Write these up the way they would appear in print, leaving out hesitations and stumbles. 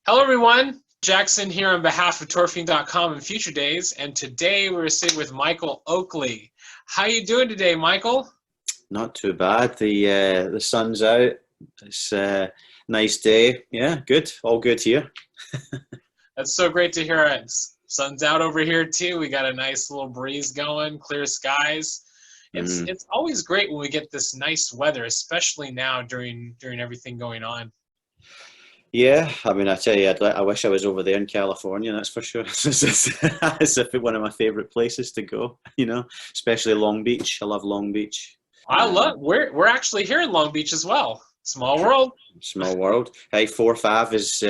Hello, everyone. Jak Syn here on behalf of Fiend.com and Future Daze, and today we're sitting with Michael Oakley. How you doing today, Michael? Not too bad. The sun's out. It's a nice day. Yeah, good. All good here. That's so great to hear. Sun's out over here too. We got a nice little breeze going, clear skies. It's always great when we get this nice weather, especially now during everything going on. Yeah, I mean, I tell you, I wish I was over there in California. That's for sure. It's one of my favorite places to go. Especially Long Beach. I love Long Beach. We're actually here in Long Beach as well. Small world. Small world. Hey, 4-5 is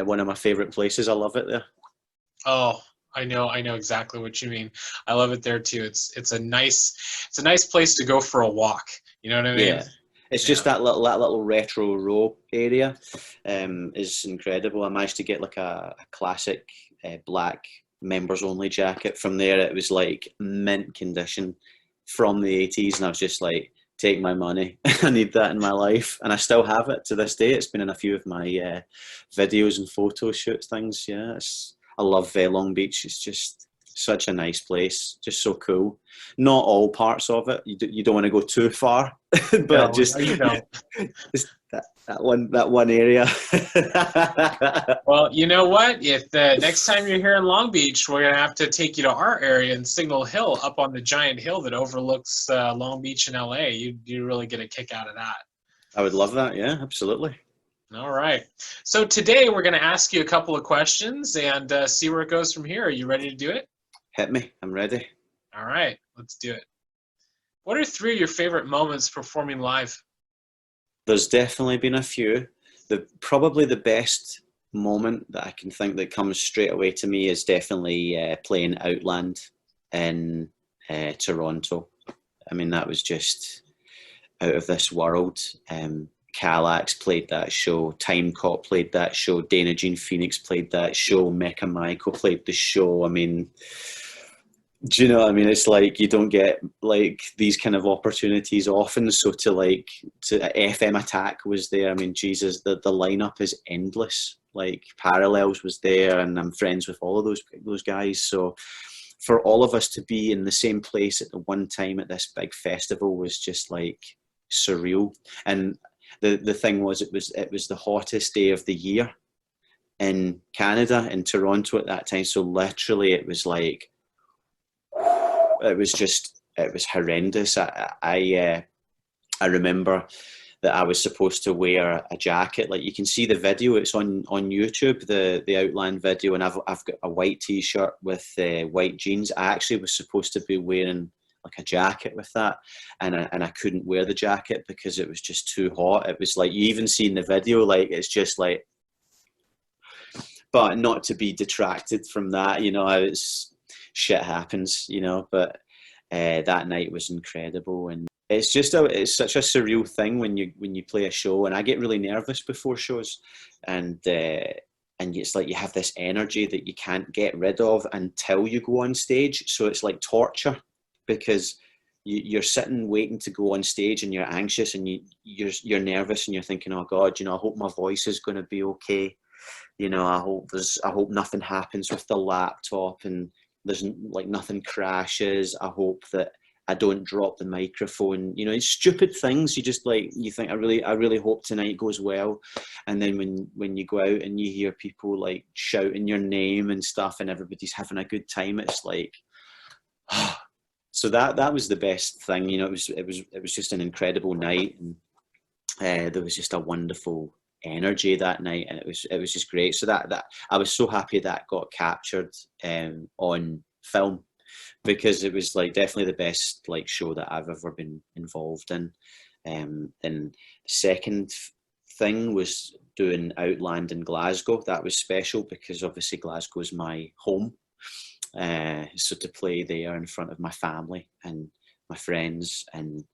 one of my favorite places. I love it there. Oh, I know exactly what you mean. I love it there too. It's a nice place to go for a walk. You know what I mean? Yeah. It's just that little retro row area is incredible. I managed to get like a classic black members only jacket from there. It was like mint condition from the 80s, and I was just like, take my money. I need that in my life, and I still have it to this day. It's been in a few of my videos and photo shoots things. Yeah, I love Long Beach. It's just such a nice place, just so cool. Not all parts of it. You don't want to go too far, but No, just, you don't. just that one area. Well, you know what? If the next time you're here in Long Beach, we're gonna have to take you to our area in Signal Hill, up on the giant hill that overlooks Long Beach and LA. You really get a kick out of that. I would love that. Yeah, absolutely. All right. So today we're going to ask you a couple of questions and see where it goes from here. Are you ready to do it? Hit me. I'm ready. All right. Let's do it. What are 3 of your favorite moments performing live? There's definitely been a few. Probably the best moment that I can think that comes straight away to me is definitely playing Outland in Toronto. I mean, that was just out of this world. Calax played that show, Time Cop played that show, Dana Jean Phoenix played that show, Mecha Michael played the show. I mean, do you know what I mean? It's like you don't get like these kind of opportunities often. So to FM Attack was there. I mean, Jesus, the lineup is endless. Like Parallels was there, and I'm friends with all of those guys. So for all of us to be in the same place at the one time at this big festival was just like surreal. And the thing was, it was the hottest day of the year in Canada, in Toronto at that time. So literally it was like, it was horrendous. I remember that I was supposed to wear a jacket. Like, you can see the video, it's on YouTube, the Outland video, and I've got a white t-shirt with white jeans. I actually was supposed to be wearing like a jacket with that, and I couldn't wear the jacket because it was just too hot. It was like, you even see in the video, like, it's just like, but not to be detracted from that, it's shit happens, but that night was incredible. And it's such a surreal thing when you play a show, and I get really nervous before shows, and it's like you have this energy that you can't get rid of until you go on stage. So it's like torture, because you're sitting waiting to go on stage, and you're anxious, and you're nervous, and you're thinking, oh God, I hope my voice is going to be okay. I hope nothing happens with the laptop, and there's like nothing crashes. I hope that I don't drop the microphone. It's stupid things. You think, I really hope tonight goes well. And then when you go out and you hear people like shouting your name and stuff, and everybody's having a good time, it's like, so that was the best thing. It was just an incredible night, and there was just a wonderful energy that night, and it was just great. So that I was so happy that got captured on film, because it was like definitely the best like show that I've ever been involved in. And the second thing was doing Outland in Glasgow. That was special because obviously Glasgow is my home. So to play there in front of my family and my friends, and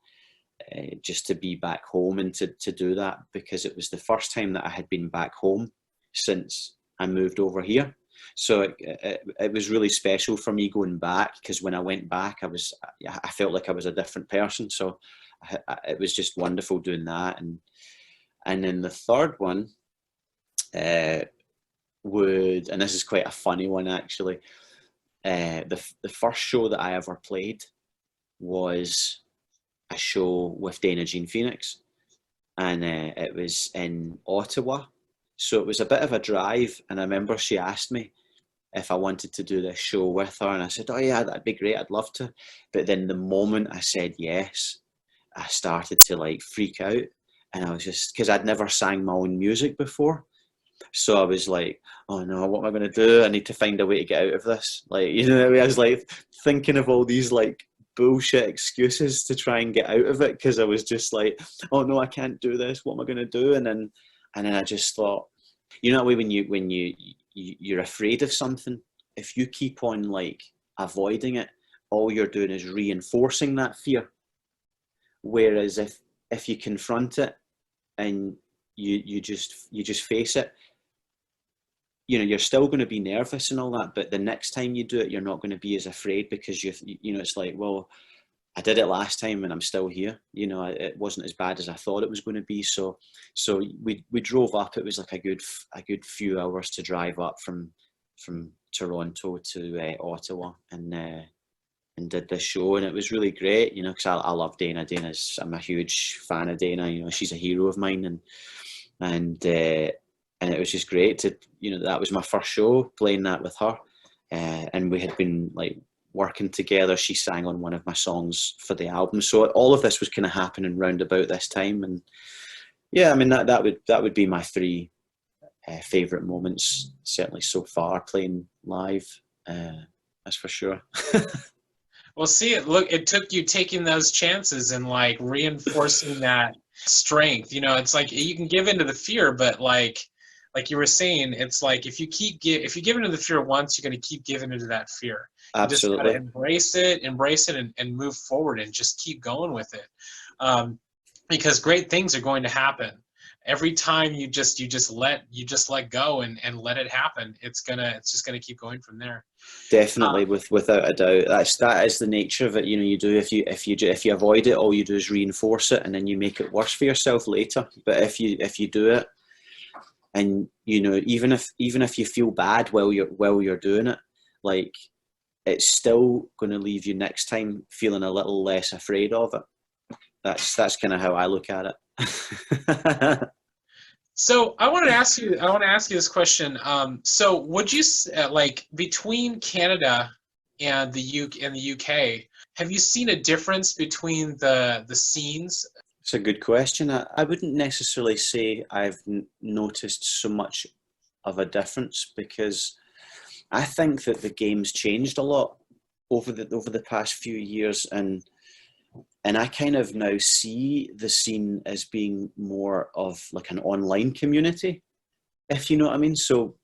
just to be back home, and to do that, because it was the first time that I had been back home since I moved over here. So it was really special for me going back, because when I went back, I felt like I was a different person. So it was just wonderful doing that. And then the third one uh, would, and this is quite a funny one actually, the first show that I ever played was a show with Dana Jean Phoenix, and it was in Ottawa. So it was a bit of a drive, and I remember she asked me if I wanted to do this show with her, and I said, "Oh yeah, that'd be great. I'd love to." But then the moment I said yes, I started to like freak out, and I was just, because I'd never sang my own music before, so I was like, "Oh no, what am I going to do? I need to find a way to get out of this." Like, you know, I was like thinking of all these like bullshit excuses to try and get out of it, because I was just like, "Oh no, I can't do this. What am I going to do?" And then I just thought, you know, that way when you're afraid of something, if you keep on like avoiding it, all you're doing is reinforcing that fear. Whereas if you confront it and you just face it, you know, you're still going to be nervous and all that, but the next time you do it, you're not going to be as afraid, because you know, it's like, well, I did it last time and I'm still here. You know, it wasn't as bad as I thought it was going to be. So we drove up. It was like a good few hours to drive up from Toronto to Ottawa, and did this show, and it was really great. You know, because I love Dana. I'm a huge fan of Dana. You know, she's a hero of mine, and it was just great to, you know, that was my first show playing that with her, and we had been like working together. She sang on one of my songs for the album, so all of this was kind of happening round about this time. And yeah, I mean, that would be my three favorite moments, certainly so far, playing live. That's for sure. Well, see, it took you taking those chances and like reinforcing that strength. You know, it's like you can give into the fear, but like you were saying, it's like if you give into the fear once, you're going to keep giving into that fear. You just got to Absolutely. embrace it, and move forward, and just keep going with it, because great things are going to happen. Every time you just let go and let it happen, it's just gonna keep going from there. Definitely, without a doubt, that is the nature of it. You know, you do, if you avoid it, all you do is reinforce it, and then you make it worse for yourself later. But if you do it, and you know, even if you feel bad while you're doing it, like, it's still going to leave you next time feeling a little less afraid of it. That's kind of how I look at it. So I want to ask you this question. So would you like, between Canada and the UK, have you seen a difference between the scenes? It's a good question. I wouldn't necessarily say I've noticed so much of a difference, because I think that the game's changed a lot over the past few years, and I kind of now see the scene as being more of like an online community, if you know what I mean. So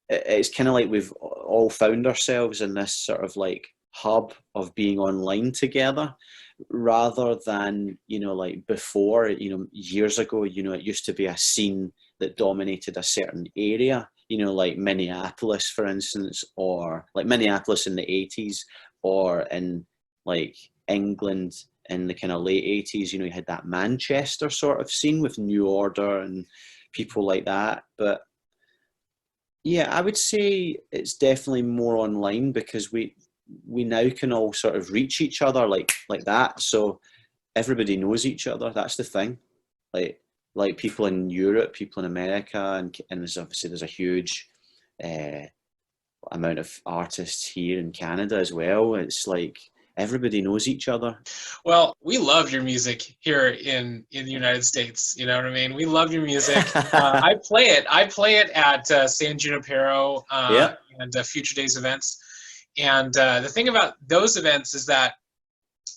it's kind of like we've all found ourselves in this sort of like hub of being online together, rather than, you know, like before, you know, years ago, you know, it used to be a scene that dominated a certain area, you know, like Minneapolis, for instance, or like Minneapolis in the 80s, or in like England in the kind of late 80s, you know, you had that Manchester sort of scene with New Order and people like that. But yeah, I would say it's definitely more online, because we now can all sort of reach each other like that. So everybody knows each other. That's the thing. Like people in Europe, people in America, and there's a huge amount of artists here in Canada as well. It's like everybody knows each other. Well, we love your music here in the United States. You know what I mean? We love your music. I play it. I play it at San Junipero Yeah. and Future Daze events. And the thing about those events is that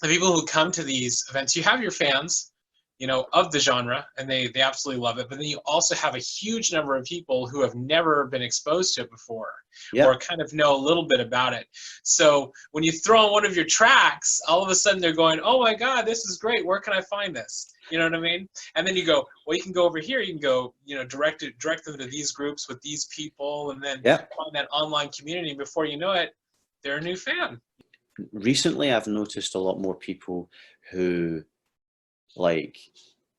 the people who come to these events, you have your fans, you know, of the genre, and they absolutely love it. But then you also have a huge number of people who have never been exposed to it before, Yeah. or kind of know a little bit about it. So when you throw on one of your tracks, all of a sudden they're going, "Oh my God, this is great! Where can I find this?" You know what I mean? And then you go, "Well, you can go over here. You can go, you know, direct them to these groups with these people, and then Yeah. find that online community." Before you know it, they're a new fan. Recently, I've noticed a lot more people who like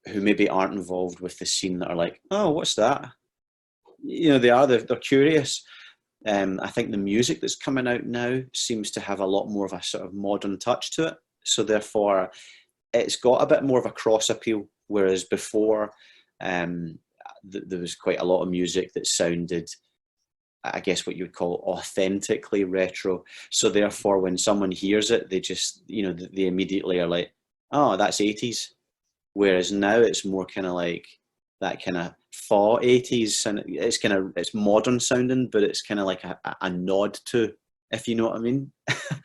who maybe aren't involved with the scene that are like, "Oh, what's that? you know, they are. They're curious. I think the music that's coming out now seems to have a lot more of a sort of modern touch to it. So therefore, it's got a bit more of a cross appeal. Whereas before, there was quite a lot of music that sounded, I guess, what you would call authentically retro. So therefore, when someone hears it, they just, you know, they immediately are like, oh, that's 80s. Whereas now it's more kind of like that kind of faux 80s, and it's modern sounding, but it's kind of like a nod to, if you know what I mean.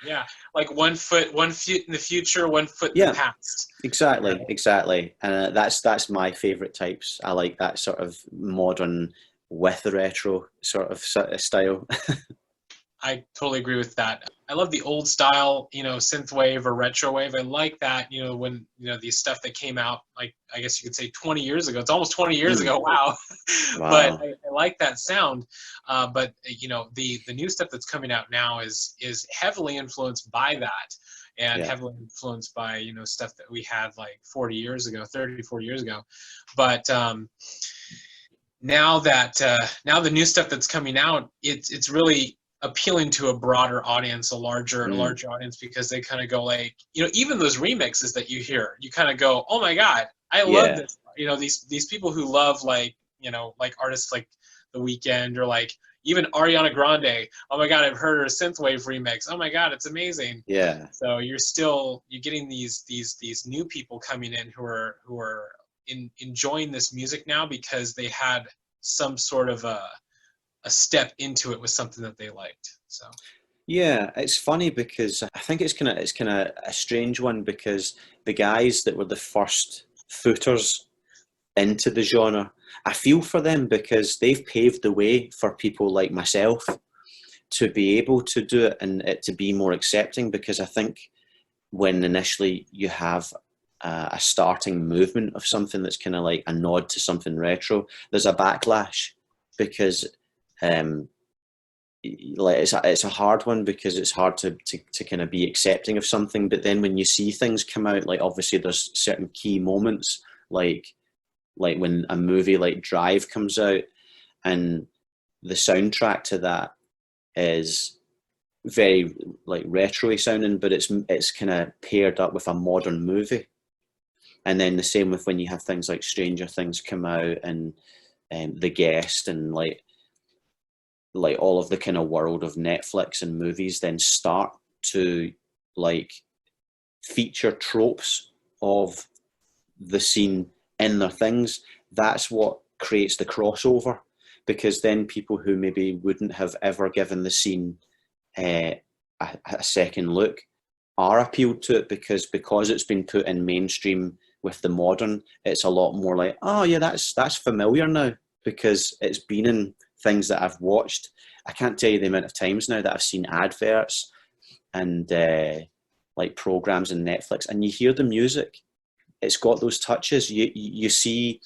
Yeah, like one foot in the future, one foot in Yeah, the past. exactly, Right? exactly. And that's my favorite types. I like that sort of modern with the retro sort of style. I totally agree with that. I love the old style, you know, synthwave or retrowave. I like that, you know, when, you know, the stuff that came out, like, I guess you could say 20 years ago. It's almost 20 years Mm, ago. Wow. But wow. I like that sound. But, you know, the new stuff that's coming out now is heavily influenced by that, and Yeah. heavily influenced by, you know, stuff that we had like 40 years ago, 30, 40 years ago. But, now the new stuff that's coming out, it's really appealing to a broader audience, a larger Mm, audience, because they kind of go like, you know, even those remixes that you hear, you kind of go, oh my god, I love yeah. this. You know, these people who love, like, you know, like artists like The Weeknd, or like even Ariana Grande. Oh my god, I've heard her synthwave remix. Oh my god, it's amazing. Yeah. So you're getting these new people coming in who are enjoying this music now because they had some sort of a step into it with something that they liked. So Yeah, it's funny because I think it's kind of a strange one, because the guys that were the first footers into the genre, I feel for them because they've paved the way for people like myself to be able to do it and it to be more accepting. Because I think when initially you have a starting movement of something that's kind of like a nod to something retro, there's a backlash because um, like it's a hard one, because it's hard to kind of be accepting of something. But then when you see things come out, like obviously there's certain key moments, like when a movie like Drive comes out, and the soundtrack to that is very like retro-y sounding, but it's kind of paired up with a modern movie. And then the same with when you have things like Stranger Things come out, and The Guest, and like all of the kind of world of Netflix and movies then start to like feature tropes of the scene in their things. That's what creates the crossover, because then people who maybe wouldn't have ever given the scene uh, a second look are appealed to it, because it's been put in mainstream with the modern. It's a lot more like, oh yeah, that's familiar now, because it's been in things that I've watched. I can't tell you the amount of times now that I've seen adverts and like programs in Netflix, and you hear the music. It's got those touches. You see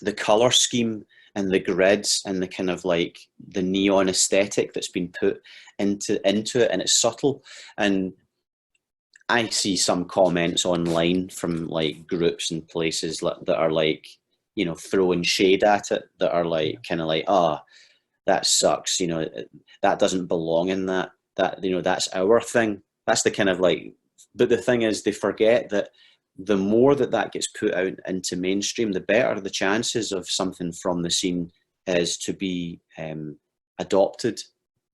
the color scheme and the grids and the kind of like the neon aesthetic that's been put into it, and it's subtle. And I see some comments online from like groups and places that are like, you know, throwing shade at it, that are like kind of like, oh, that sucks, you know, that doesn't belong in that, you know, that's our thing. That's the kind of like, but the thing is, they forget that the more that gets put out into mainstream, the better the chances of something from the scene is to be adopted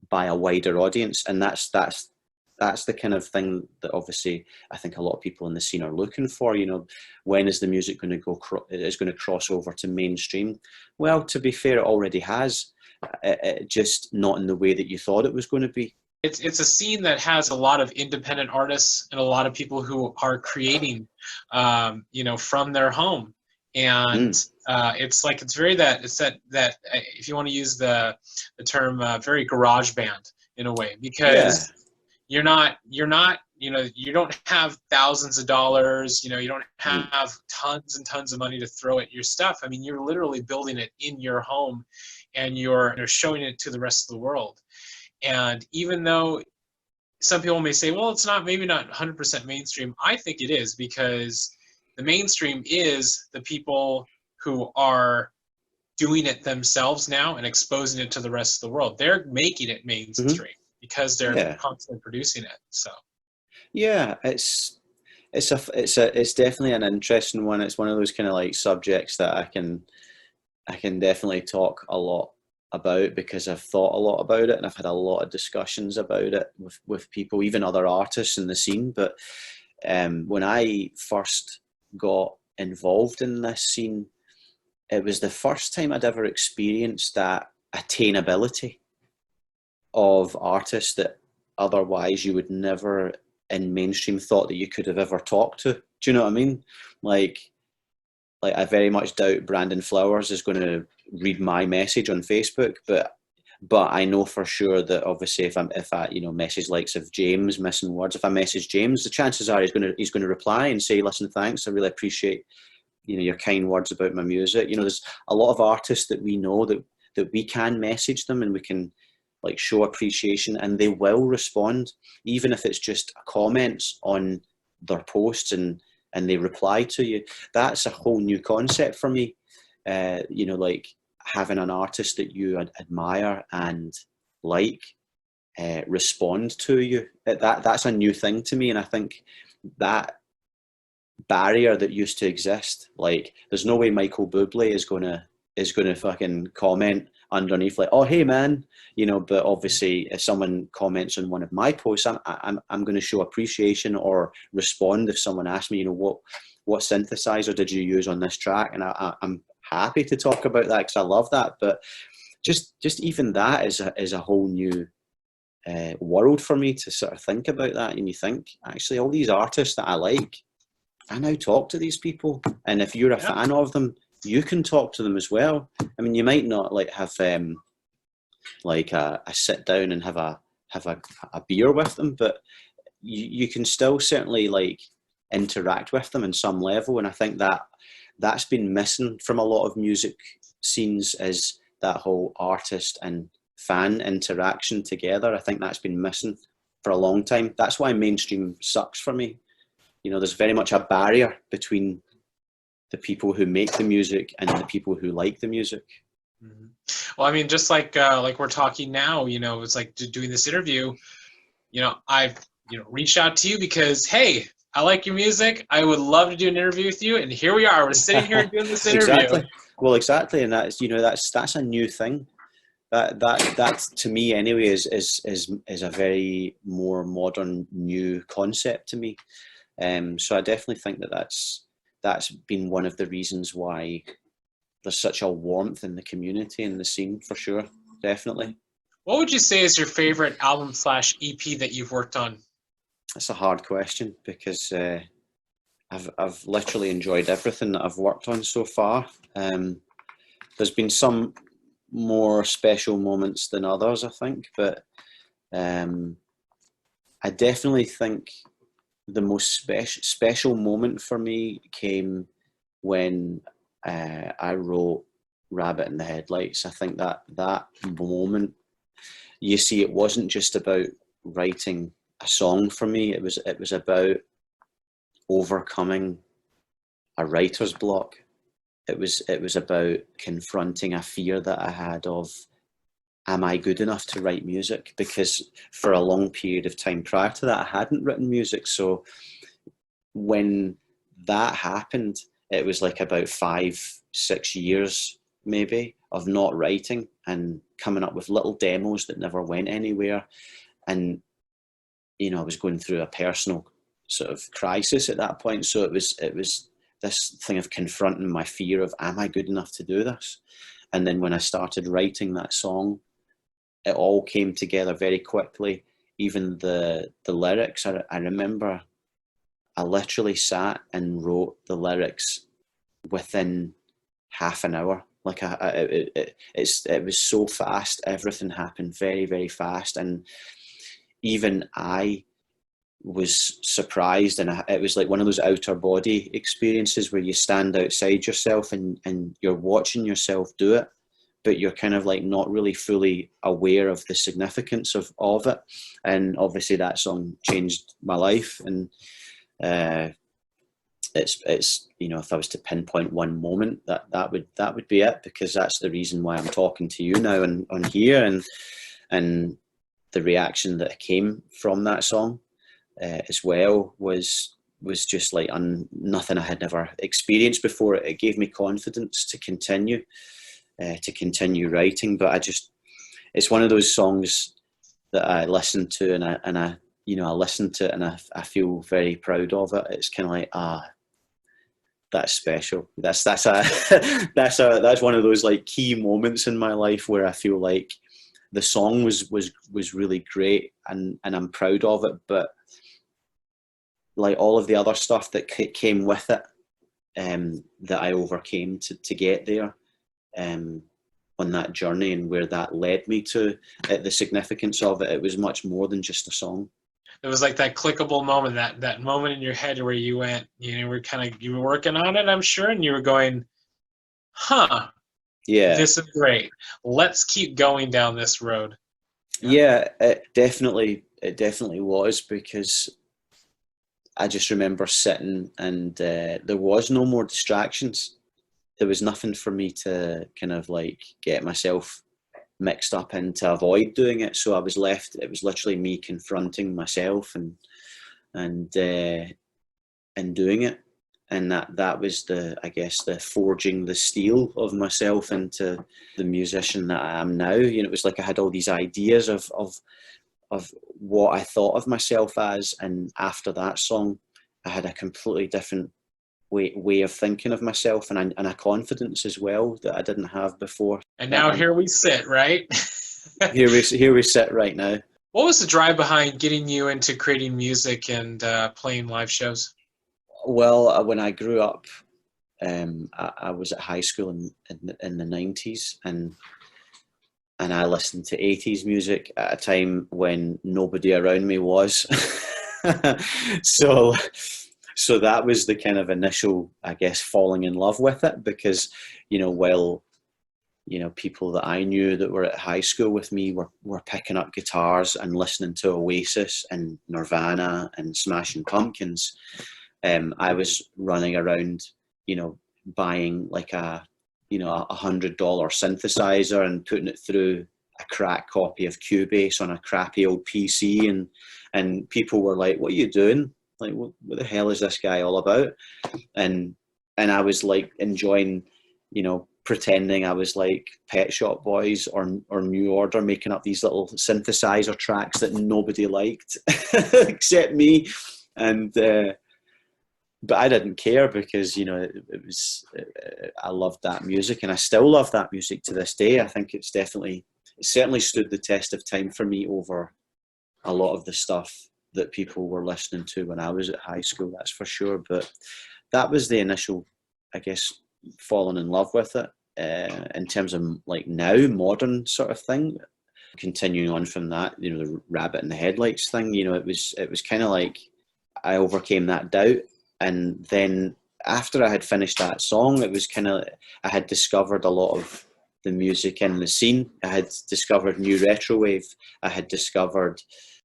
by a wider audience. And that's the kind of thing that obviously I think a lot of people in the scene are looking for. You know, when is the music going to is going to cross over to mainstream? Well, to be fair, it already has. Just not in the way that you thought it was going to be. it's a scene that has a lot of independent artists and a lot of people who are creating, you know, from their home. And Mm, it's like that if you want to use the term, very garage band in a way, yeah. because you're not you know, you don't have thousands of dollars, you know, you don't Mm, have tons and tons of money to throw at your stuff. I mean, you're literally building it in your home, and you're showing it to the rest of the world. And even though some people may say, well, it's not, maybe not 100% mainstream, I think it is, because the mainstream is the people who are doing it themselves now and exposing it to the rest of the world. They're making it mainstream because they're constantly producing it. So yeah, it's definitely an interesting one. It's one of those kind of like subjects that I can definitely talk a lot about, because I've thought a lot about it and I've had a lot of discussions about it with people, even other artists in the scene. But when I first got involved in this scene, it was the first time I'd ever experienced that attainability of artists that otherwise you would never in mainstream thought that you could have ever talked to. Do you know what I mean? Like I very much doubt Brandon Flowers is going to read my message on Facebook, but I know for sure that obviously if I message likes of James Missing Words, if I message James, the chances are he's going to reply and say, listen, thanks, I really appreciate your kind words about my music. There's a lot of artists that we know that we can message them and we can like show appreciation, and they will respond, even if it's just comments on their posts and they reply to you. That's a whole new concept for me. Like having an artist that you admire and like respond to you. That's a new thing to me, and I think that barrier that used to exist, like there's no way Michael Bublé is gonna fucking comment underneath like, oh hey man, but obviously if someone comments on one of my posts, I'm going to show appreciation or respond if someone asks me, what synthesizer did you use on this track, and I'm happy to talk about that because I love that. But just even that is a whole new world for me to sort of think about that. And you think, actually, all these artists that I like, I now talk to these people, and if you're a fan of them, you can talk to them as well. I mean, you might not like have like a sit down and have a beer with them, but you can still certainly like interact with them in some level. And I think that's been missing from a lot of music scenes, is that whole artist and fan interaction together. I think that's been missing for a long time. That's why mainstream sucks for me. There's very much a barrier between the people who make the music and the people who like the music. Mm-hmm. Well, I mean, just like we're talking now, it's like doing this interview. I've reached out to you because, hey, I like your music. I would love to do an interview with you, and here we are. We're sitting here doing this interview. Exactly. Well, exactly, and that's a new thing. That to me anyway is a very more modern new concept to me. So I definitely think that's been one of the reasons why there's such a warmth in the community and the scene, for sure. Definitely. What would you say is your favorite album / EP that you've worked on? That's a hard question, because I've literally enjoyed everything that I've worked on so far. There's been some more special moments than others, I think, but I definitely think the most special moment for me came when I wrote Rabbit in the Headlights. I think that moment, you see, it wasn't just about writing a song for me. It was about overcoming a writer's block. It was about confronting a fear that I had of, am I good enough to write music? Because for a long period of time prior to that, I hadn't written music. So when that happened, it was like about 5-6 years maybe of not writing and coming up with little demos that never went anywhere. And, I was going through a personal sort of crisis at that point. So it was this thing of confronting my fear of, am I good enough to do this? And then when I started writing that song, it all came together very quickly. Even the lyrics, I remember I literally sat and wrote the lyrics within half an hour. Like it was so fast. Everything happened very, very fast. And even I was surprised, and it was like one of those outer body experiences where you stand outside yourself and you're watching yourself do it, but you're kind of like not really fully aware of the significance of it. And obviously that song changed my life. And it's you know, if I was to pinpoint one moment, that would be it, because that's the reason why I'm talking to you now and on here, and the reaction that came from that song as well was just like nothing I had never experienced before. It gave me confidence to continue writing. But it's one of those songs that I listen to, and I you know, I listen to it and I feel very proud of it. It's kind of like, that's special. That's that's one of those like key moments in my life where I feel like the song was really great, and I'm proud of it. But like all of the other stuff that came with it, that I overcame to get there, on that journey, and where that led me to, the significance of it was much more than just a song. It was like that clickable moment, that moment in your head where you went, you were working on it, I'm sure, and you were going, huh, yeah, this is great. Let's keep going down this road. Yeah, it definitely was, because I just remember sitting, and there was no more distractions. There was nothing for me to kind of like get myself mixed up in to avoid doing it. So I was left. It was literally me confronting myself and doing it. And that was I guess the forging the steel of myself into the musician that I am now. You know, it was like I had all these ideas of what I thought of myself as, and after that song, I had a completely different way of thinking of myself, and a confidence as well that I didn't have before. And now here we sit, right? here we sit right now. What was the drive behind getting you into creating music and playing live shows? Well, when I grew up, I was at high school in the 90s, and I listened to 80s music at a time when nobody around me was. So that was the kind of initial, I guess, falling in love with it, because, you know, while, you know, people that I knew that were at high school with me were picking up guitars and listening to Oasis and Nirvana and Smashing Pumpkins, I was running around, you know, buying like a $100 synthesizer and putting it through a cracked copy of Cubase on a crappy old PC, and people were like, "What are you doing? Like, what the hell is this guy all about?" And I was like enjoying, you know, pretending I was like Pet Shop Boys or New Order, making up these little synthesizer tracks that nobody liked except me, and but I didn't care, because, you know, I loved that music, and I still love that music to this day. I think it certainly stood the test of time for me over a lot of the stuff that people were listening to when I was at high school, that's for sure. But that was the initial, I guess, falling in love with it. In terms of like now, modern sort of thing, continuing on from that, you know, the rabbit in the headlights thing, you know, it was kind of like I overcame that doubt. And then after I had finished that song, it was kind of, I had discovered a lot of the music in the scene. I had discovered new retrowave. I had discovered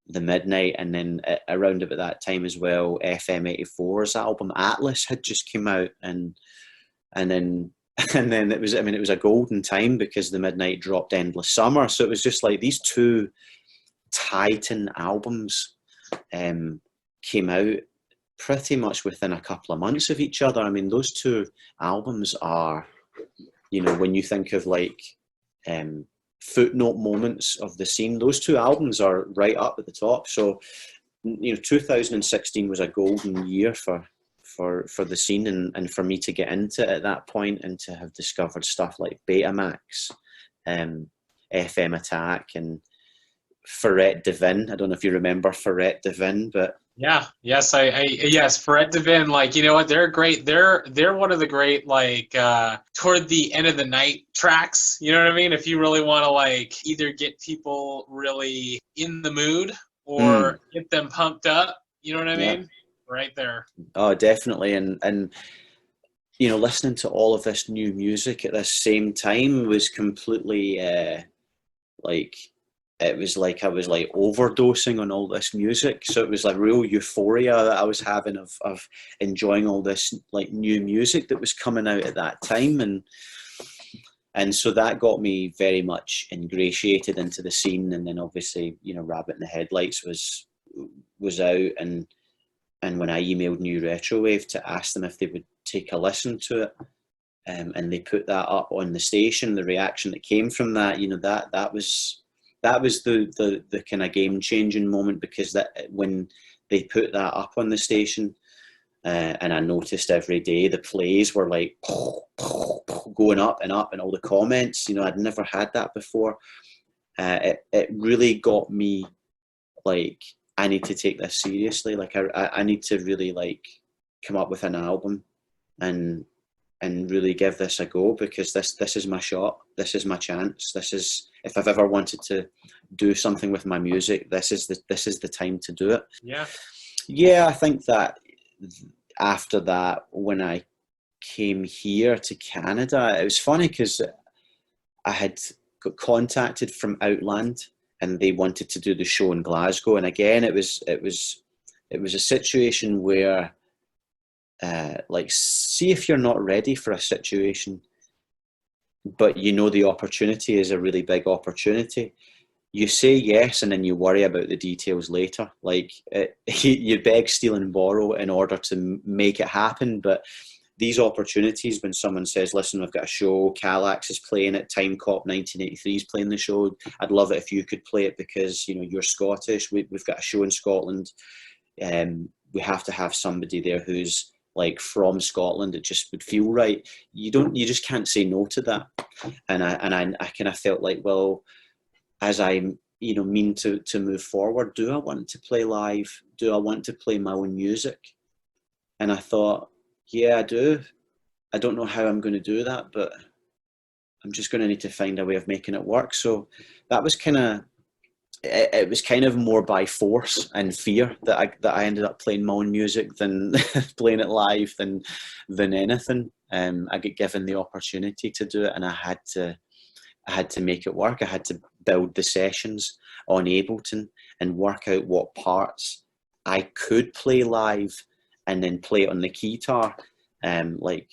the Midnight, and then around about that time as well, FM84's album Atlas had just come out, and then it was, I mean, it was a golden time, because the Midnight dropped Endless Summer. So it was just like these two titan albums came out pretty much within a couple of months of each other. I mean, those two albums are, you know, when you think of like footnote moments of the scene, those two albums are right up at the top. So, you know, 2016 was a golden year for the scene, and for me to get into it at that point, and to have discovered stuff like Betamax, FM Attack, and Ferret Divin. I don't know if you remember Ferret Divin, but yes, Ferret Divin, like, you know what, they're great. They're one of the great, like, toward the end of the night tracks, you know what I mean? If you really want to like either get people really in the mood or get them pumped up, you know what I mean? Right there. Oh, definitely. And you know, listening to all of this new music at this same time was completely like it was like I was like overdosing on all this music. So it was like real euphoria that I was having of enjoying all this like new music that was coming out at that time. And so that got me very much ingratiated into the scene. And then obviously, you know, Rabbit in the Headlights was out, and when I emailed New Retrowave to ask them if they would take a listen to it, and they put that up on the station, the reaction that came from that, you know, that was the kind of game changing moment, because that when they put that up on the station, and I noticed every day the plays were like going up and up, and all the comments, you know, I'd never had that before. It really got me like, I need to take this seriously. Like I need to really like come up with an album and really give this a go, because this is my shot. This is my chance. This is, if I've ever wanted to do something with my music, this is the time to do it. Yeah, I think that after that, when I came here to Canada, it was funny because I had got contacted from Outland, and they wanted to do the show in Glasgow. And again, it was a situation where, like, see if you're not ready for a situation, but you know the opportunity is a really big opportunity. You say yes, and then you worry about the details later. Like, you beg, steal, and borrow in order to make it happen. But these opportunities, when someone says, listen, we've got a show, Calax is playing it, Time Cop 1983 is playing the show, I'd love it if you could play it because, you know, you're Scottish, we've got a show in Scotland, we have to have somebody there who's like from Scotland. It just would feel right. You just can't say no to that. And I kind of felt like, well, as I, you know, mean to move forward, do I want to play live? Do I want to play my own music? And I thought, yeah, I do. I don't know how I'm going to do that, but I'm just going to need to find a way of making it work. So that was kind of, it was kind of more by force and fear that I ended up playing my own music than playing it live than anything. I get given the opportunity to do it, and I had to make it work. I had to build the sessions on Ableton and work out what parts I could play live and then play it on the guitar. Like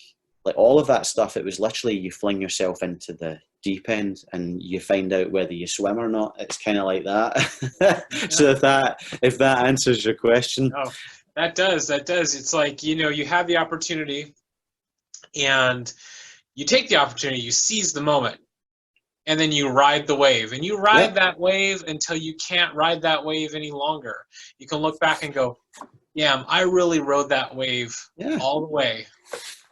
all of that stuff, it was literally you fling yourself into the deep end and you find out whether you swim or not. It's kind of like that. Yeah. So if that answers your question. Oh, that does. It's like, you know, you have the opportunity and you take the opportunity, you seize the moment, and then you ride the wave, and you ride that wave until you can't ride that wave any longer. You can look back and go, yeah, I really rode that wave all the way.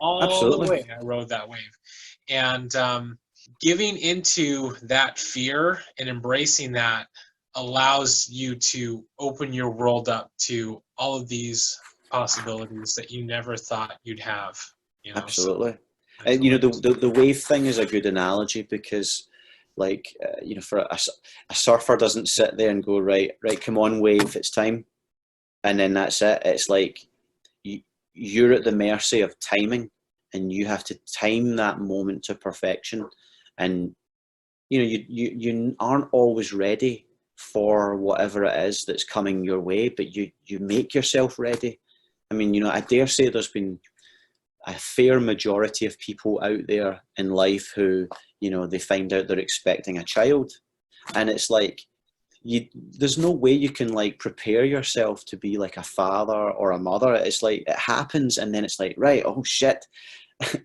Absolutely. The way I rode that wave. And giving into that fear and embracing that allows you to open your world up to all of these possibilities that you never thought you'd have. You know? Absolutely. And, you know, the wave thing is a good analogy because, like, you know, for a surfer doesn't sit there and go, right, come on, wave, it's time. And then that's it. It's like you're at the mercy of timing, and you have to time that moment to perfection. And, you know, you aren't always ready for whatever it is that's coming your way, but you make yourself ready. I mean, you know, I dare say there's been a fair majority of people out there in life who, you know, they find out they're expecting a child, and it's like, there's no way you can like prepare yourself to be like a father or a mother. It's like it happens, and then it's like, right, oh shit,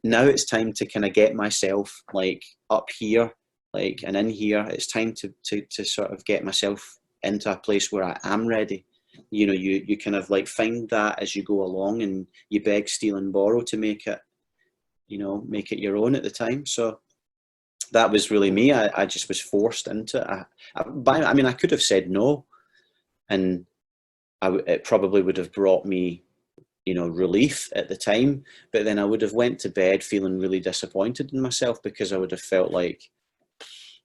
now it's time to kind of get myself like up here, like, and in here. It's time to sort of get myself into a place where I am ready. You know, you kind of like find that as you go along, and you beg, steal, and borrow to make it, you know, make it your own at the time. So that was really me. I just was forced into it. I mean, I could have said no, and it probably would have brought me, you know, relief at the time. But then I would have went to bed feeling really disappointed in myself, because I would have felt like,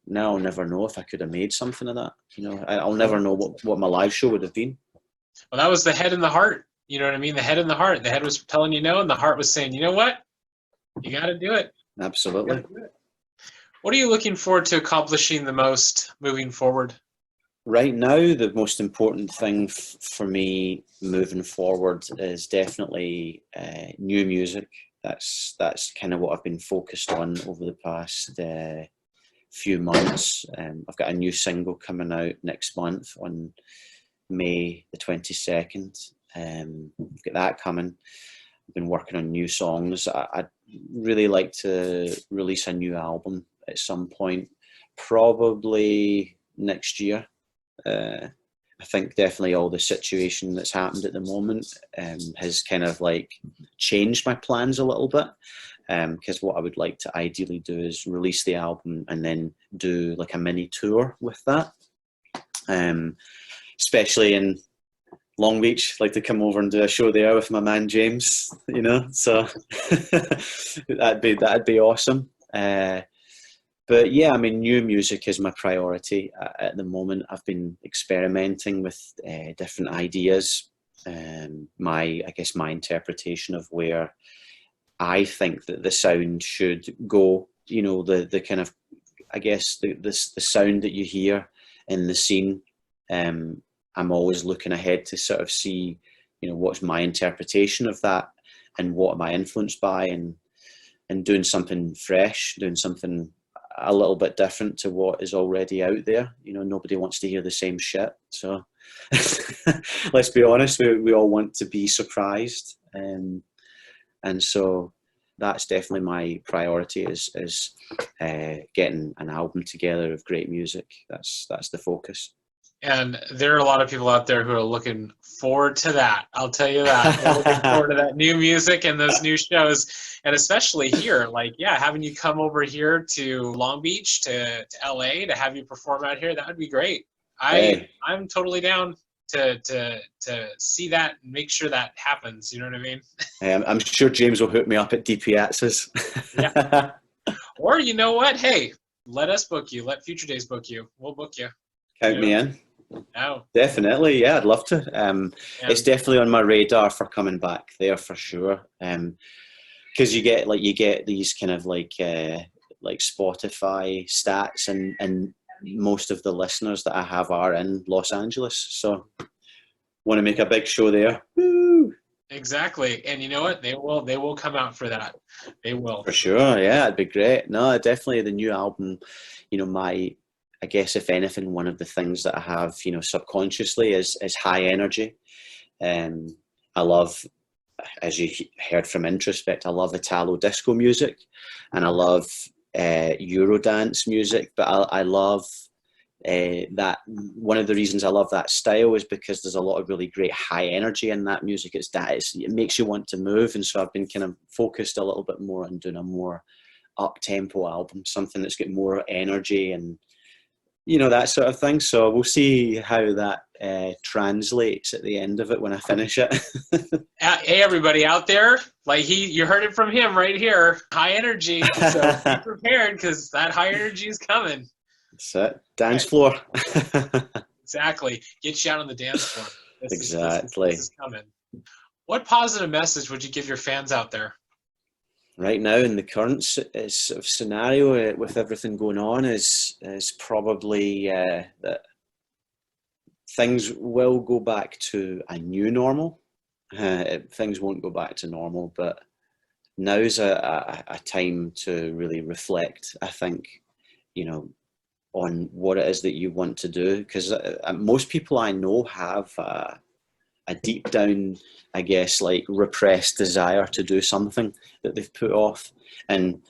now I'll never know if I could have made something of that. You know, I'll never know what my live show would have been. Well, that was the head and the heart. You know what I mean? The head and the heart. The head was telling you no, and the heart was saying, you know what? You got to do it. Absolutely. What are you looking forward to accomplishing the most moving forward? Right now, the most important thing for me moving forward is definitely new music. That's kind of what I've been focused on over the past few months. I've got a new single coming out next month on May the 22nd. I've got that coming. I've been working on new songs. I'd really like to release a new album at some point, probably next year. I think definitely all the situation that's happened at the moment has kind of like changed my plans a little bit. Because what I would like to ideally do is release the album and then do like a mini tour with that. Especially in Long Beach, like to come over and do a show there with my man James, you know. So that'd be awesome. But yeah, I mean, new music is my priority at the moment. I've been experimenting with different ideas. I guess my interpretation of where I think that the sound should go. You know, the kind of, I guess the sound that you hear in the scene. I'm always looking ahead to sort of see, you know, what's my interpretation of that and what am I influenced by, and doing something fresh, doing something a little bit different to what is already out there. You know, nobody wants to hear the same shit. So let's be honest, we all want to be surprised. And so that's definitely my priority is getting an album together of great music. That's the focus. And there are a lot of people out there who are looking forward to that. I'll tell you that. They're looking forward to that new music and those new shows. And especially here, like, yeah, having you come over here to Long Beach, to LA, to have you perform out here, that would be great. I'm totally down to see that and make sure that happens. You know what I mean? I'm sure James will hook me up at DPX's. Yeah. Or you know what? Hey, let us book you. Let Future Daze book you. We'll book you. Count me in. No. Definitely, yeah, I'd love to. It's definitely on my radar for coming back there for sure. Because you get these kind of like Spotify stats, and most of the listeners that I have are in Los Angeles, so want to make a big show there. Woo! Exactly, and you know what? They will come out for that. They will for sure. Yeah, it'd be great. No, definitely the new album. You know, I guess if anything, one of the things that I have, you know, subconsciously is high energy. I love, as you heard from Introspect, I love Italo disco music, and I love Eurodance music. But I love that. One of the reasons I love that style is because there's a lot of really great high energy in that music. It makes you want to move, and so I've been kind of focused a little bit more on doing a more up-tempo album, something that's got more energy and, you know, that sort of thing. So we'll see how that translates at the end of it when I finish it. Hey, everybody out there, like you heard it from him right here. High energy, so be prepared because that high energy is coming. That's it. Dance floor. Exactly. Get you out on the dance floor. Exactly. This is coming. What positive message would you give your fans out there? Right now, in the current sort of scenario with everything going on, is probably that things will go back to a new normal. Things won't go back to normal, but now's a time to really reflect, I think, you know, on what it is that you want to do. Because most people I know have a deep down, I guess, like repressed desire to do something that they've put off. And,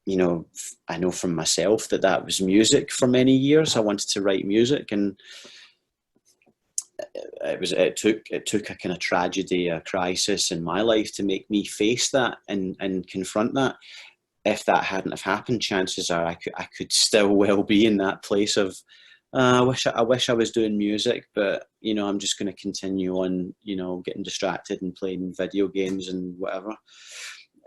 you know, I know from myself that was music for many years. I wanted to write music, and it took a kind of tragedy, a crisis in my life to make me face that and confront that. If that hadn't have happened, chances are I could still well be in that place of, I wish I was doing music, but, you know, I'm just going to continue on, you know, getting distracted and playing video games and whatever,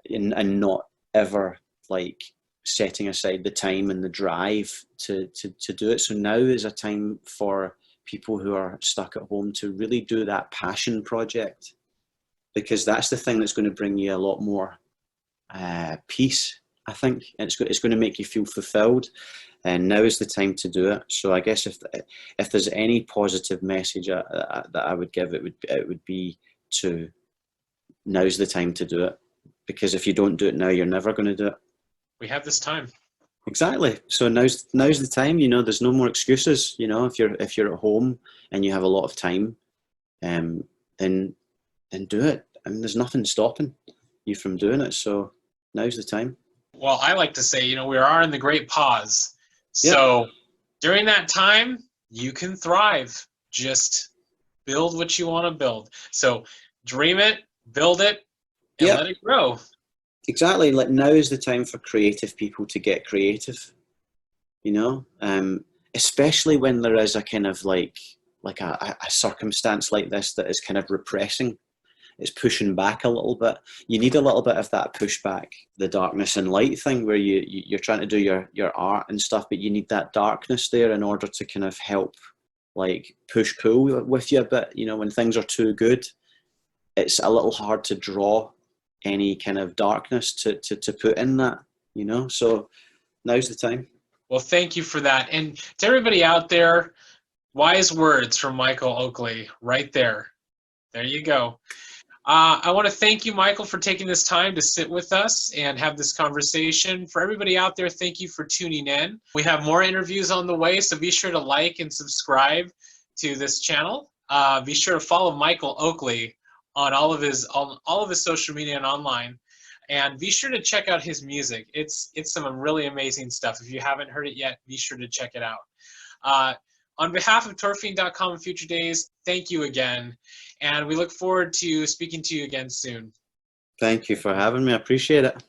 and not ever like setting aside the time and the drive to do it. So now is a time for people who are stuck at home to really do that passion project, because that's the thing that's going to bring you a lot more peace I think it's going to make you feel fulfilled, and now is the time to do it. So I guess if there's any positive message that I would give, it would be to now's the time to do it, because if you don't do it now, you're never going to do it. We have this time. Exactly. So now's the time. You know, there's no more excuses. You know, if you're at home and you have a lot of time, then do it. I mean, there's nothing stopping you from doing it. So now's the time. Well, I like to say, you know, we are in the great pause. Yep. So during that time, you can thrive. Just build what you want to build. So dream it, build it, and Yep. let it grow. Exactly. Like, now is the time for creative people to get creative. You know, especially when there is a kind of like a circumstance like this that is kind of repressing. It's pushing back a little bit. You need a little bit of that pushback, the darkness and light thing, where you're trying to do your art and stuff, but you need that darkness there in order to kind of help, like, push pull with you a bit. You know, when things are too good, it's a little hard to draw any kind of darkness to put in that, you know. So now's the time. Well, thank you for that. And to everybody out there, wise words from Michael Oakley right there. There you go. I want to thank you, Michael, for taking this time to sit with us and have this conversation. For everybody out there, thank you for tuning in. We have more interviews on the way, so be sure to like and subscribe to this channel. Be sure to follow Michael Oakley on all of his social media and online. And be sure to check out his music. It's some really amazing stuff. If you haven't heard it yet, be sure to check it out. On behalf of Fiend.com and Future Daze, thank you again. And we look forward to speaking to you again soon. Thank you for having me. I appreciate it.